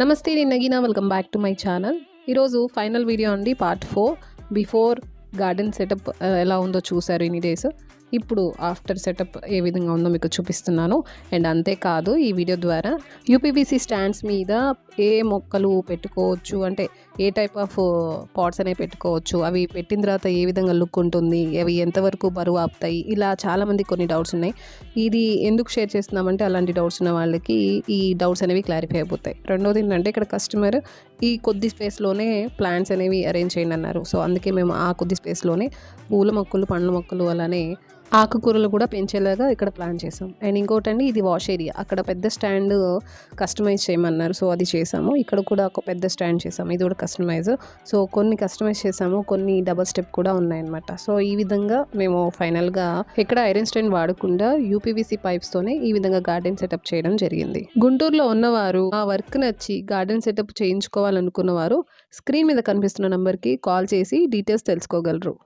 నమస్తే, నేను Nagina. Welcome back to my channel. ఈరోజు ఫైనల్ వీడియో అండి, పార్ట్ 4. బిఫోర్ గార్డెన్ సెటప్ ఎలా ఉందో చూశారు ఇన్ని డేస్. ఇప్పుడు ఆఫ్టర్ సెటప్ ఏ విధంగా ఉందో మీకు చూపిస్తున్నాను. అండ్ అంతేకాదు, ఈ వీడియో ద్వారా యూపీవీసీ స్టాండ్స్ మీద ఏ మొక్కలు పెట్టుకోవచ్చు, అంటే ఏ టైప్ ఆఫ్ పాట్స్ అనేవి పెట్టుకోవచ్చు, అవి పెట్టిన తర్వాత ఏ విధంగా లుక్ ఉంటుంది, అవి ఎంతవరకు బరువు ఆపుతాయి, ఇలా చాలామంది కొన్ని డౌట్స్ ఉన్నాయి. ఇది ఎందుకు షేర్ చేస్తున్నామంటే, అలాంటి డౌట్స్ ఉన్న వాళ్ళకి ఈ డౌట్స్ అనేవి క్లారిఫై అయిపోతాయి. రెండోది ఏంటంటే, ఇక్కడ కస్టమర్ ఈ కొద్ది స్పేస్లోనే ప్లాంట్స్ అనేవి అరేంజ్ చేయండి అన్నారు. సో అందుకే మేము ఆ కొద్ది స్పేస్లోనే పూల మొక్కలు, పండ్ల మొక్కలు, అలానే ఆకుకూరలు కూడా పెంచేలాగా ఇక్కడ ప్లాన్ చేసాం. అండ్ ఇంకోటండి, ఇది వాష్ ఏరియా. అక్కడ పెద్ద స్టాండ్ కస్టమైజ్ చేయమన్నారు, సో అది చేసాము. ఇక్కడ కూడా ఒక పెద్ద స్టాండ్ చేసాము, ఇది కూడా కస్టమైజ్. సో కొన్ని కస్టమైజ్ చేసాము, కొన్ని డబల్ స్టెప్ కూడా ఉన్నాయన్నమాట. సో ఈ విధంగా మేము ఫైనల్గా ఇక్కడ ఐరన్ స్టాండ్ వాడకుండా యూపీవీసీ పైప్స్తోనే ఈ విధంగా గార్డెన్ సెటప్ చేయడం జరిగింది. గుంటూరులో ఉన్నవారు ఆ వర్క్ నచ్చి గార్డెన్ సెటప్ చేయించుకోవాలనుకున్నవారు స్క్రీన్ మీద కనిపిస్తున్న నంబర్కి కాల్ చేసి డీటెయిల్స్ తెలుసుకోగలరు.